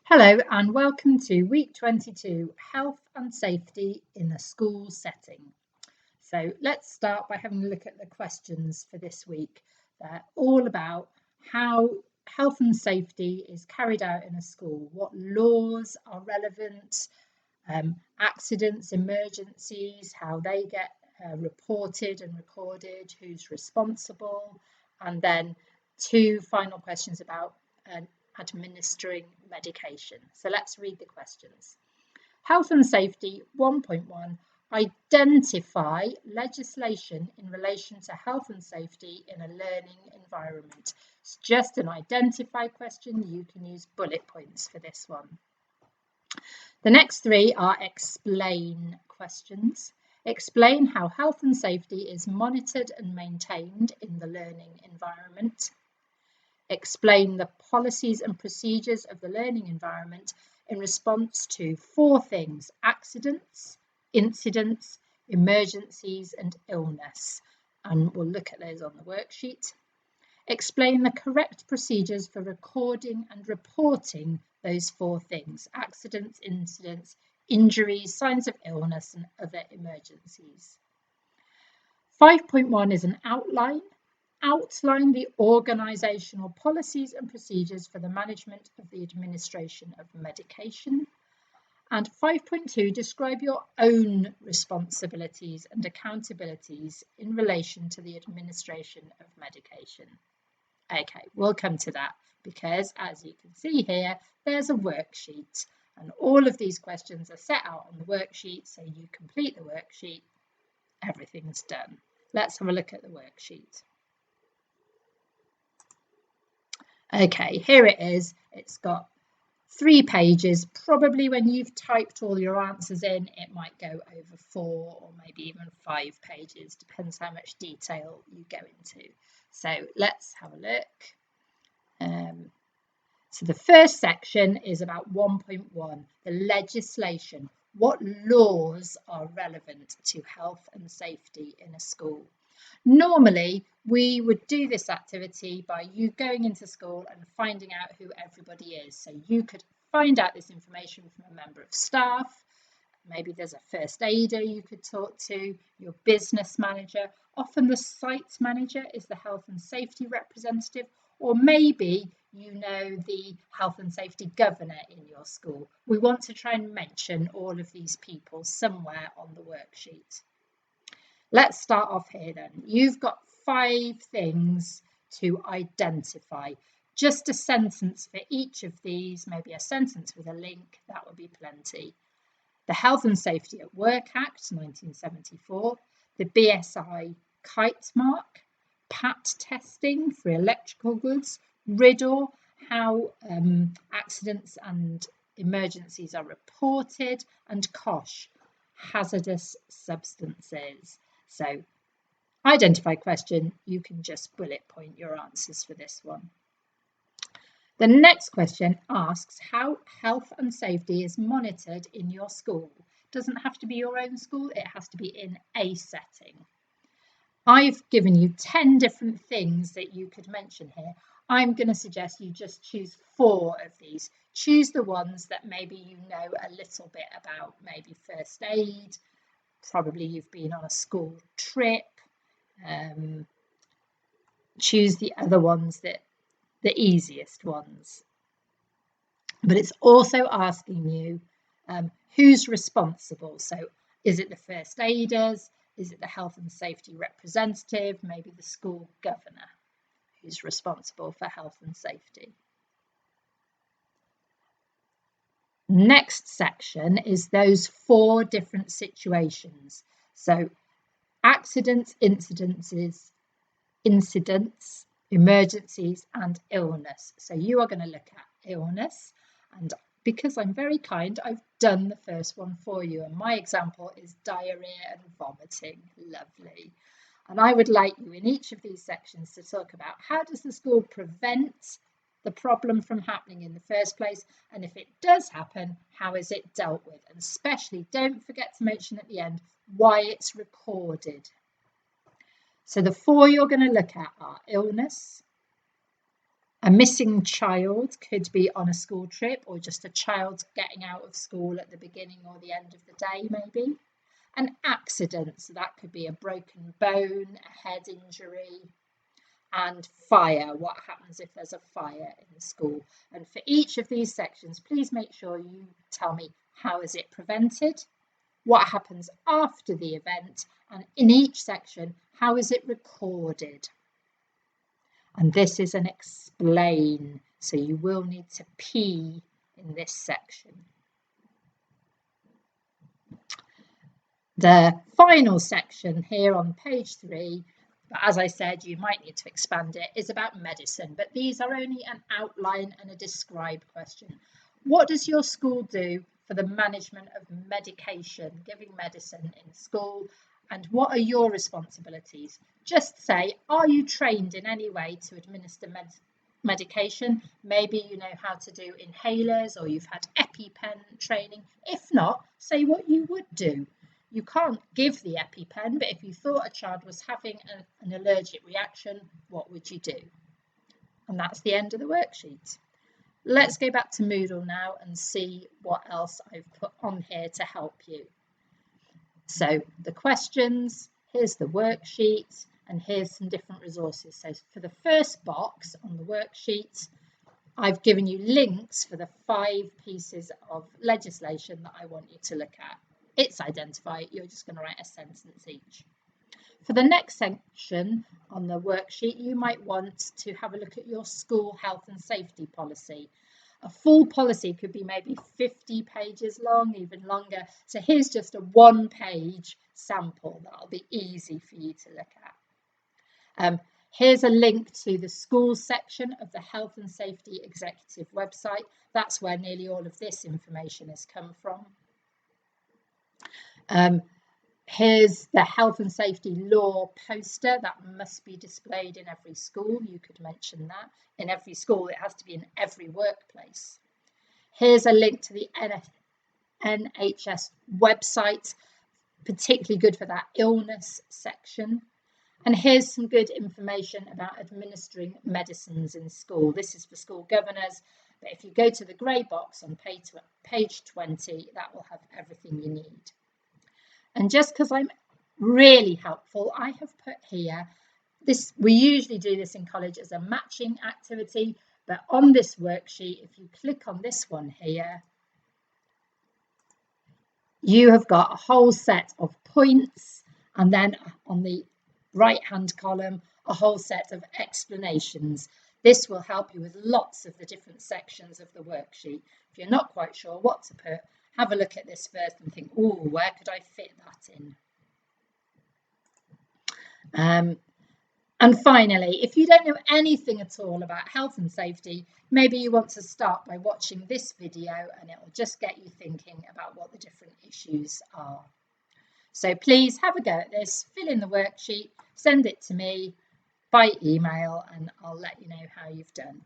Hello and welcome to week 22, Health and Safety in a School Setting. So let's start by having a look at the questions for this week. They're all about how health and safety is carried out in a school, what laws are relevant, accidents, emergencies, how they get reported and recorded, who's responsible, and then two final questions about administering medication. So let's read the questions. Health and Safety 1.1. Identify legislation in relation to health and safety in a learning environment. It's just an identify question. You can use bullet points for this one. The next three are explain questions. Explain how health and safety is monitored and maintained in the learning environment. Explain the policies and procedures of the learning environment in response to four things: accidents, incidents, emergencies, and illness. And we'll look at those on the worksheet. Explain the correct procedures for recording and reporting those four things: accidents, incidents, injuries, signs of illness, and other emergencies. 5.1 is an outline. Outline the organisational policies and procedures for the management of the administration of medication. And 5.2, describe your own responsibilities and accountabilities in relation to the administration of medication. Okay, we'll come to that because, as you can see here, there's a worksheet and all of these questions are set out on the worksheet. So you complete the worksheet, everything's done. Let's have a look at the worksheet. Okay, here it is. It's got 3 pages. Probably when you've typed all your answers in, it might go over 4 or maybe even 5 pages. Depends how much detail you go into. So let's have a look. So the first section is about 1.1, the legislation. What laws are relevant to health and safety in a school? Normally, we would do this activity by you going into school and finding out who everybody is. So you could find out this information from a member of staff. Maybe there's a first aider you could talk to, your business manager. Often the site manager is the health and safety representative, or maybe you know the health and safety governor in your school. We want to try and mention all of these people somewhere on the worksheet. Let's start off here then. You've got 5 things to identify. Just a sentence for each of these, maybe a sentence with a link, that would be plenty. The Health and Safety at Work Act 1974, the BSI kite mark, PAT testing for electrical goods, RIDDOR, how accidents and emergencies are reported, and COSH, hazardous substances. So, identify question, you can just bullet point your answers for this one. The next question asks how health and safety is monitored in your school. It doesn't have to be your own school, it has to be in a setting. I've given you 10 different things that you could mention here. I'm going to suggest you just choose 4 of these. Choose the ones that maybe you know a little bit about, maybe first aid, probably you've been on a school trip. Choose the other ones, the easiest ones. But it's also asking you who's responsible. So is it the first aiders? Is it the health and safety representative? Maybe the school governor who's responsible for health and safety. Next section is those 4 different situations. So accidents, incidents, emergencies, and illness. So you are going to look at illness, and because I'm very kind, I've done the first one for you, and my example is diarrhea and vomiting. Lovely. And I would like you in each of these sections to talk about how does the school prevent the problem from happening in the first place, and if it does happen, how is it dealt with? And especially don't forget to mention at the end why it's recorded. So the 4 you're going to look at are illness, A missing child could be on a school trip, or just a child getting out of school at the beginning or the end of the day, maybe. An accident, so that could be a broken bone, a head injury. And fire, what happens if there's a fire in the school. And for each of these sections, please make sure you tell me, how is it prevented? What happens after the event? And in each section, how is it recorded? And this is an explain, so you will need to P in this section. The final section here on page 3, but as I said, you might need to expand it, is about medicine, but these are only an outline and a describe question. What does your school do for the management of medication, giving medicine in school? And what are your responsibilities? Just say, are you trained in any way to administer medication? Maybe you know how to do inhalers, or you've had EpiPen training. If not, say what you would do. You can't give the EpiPen, but if you thought a child was having an allergic reaction, what would you do? And that's the end of the worksheet. Let's go back to Moodle now and see what else I've put on here to help you. So the questions, here's the worksheet, and here's some different resources. So for the first box on the worksheet, I've given you links for the 5 pieces of legislation that I want you to look at. It's identify it, you're just going to write a sentence each. For the next section on the worksheet, you might want to have a look at your school health and safety policy. A full policy could be maybe 50 pages long, even longer. So here's just a 1-page sample that'll be easy for you to look at. Here's a link to the schools section of the Health and Safety Executive website. That's where nearly all of this information has come from. Here's the health and safety law poster that must be displayed in every school. You could mention that. In every school, it has to be in every workplace. Here's a link to the NHS website, particularly good for that illness section. And here's some good information about administering medicines in school. This is for school governors, but if you go to the grey box on page 20, that will have everything you need. And just because I'm really helpful, I have put here, we usually do this in college as a matching activity, but on this worksheet, if you click on this one here, you have got a whole set of points, and then on the right-hand column, a whole set of explanations. This will help you with lots of the different sections of the worksheet. If you're not quite sure what to put, have a look at this first and think, oh, where could I fit that in? And finally, if you don't know anything at all about health and safety, maybe you want to start by watching this video, and it will just get you thinking about what the different issues are. So please have a go at this, fill in the worksheet, send it to me by email, and I'll let you know how you've done.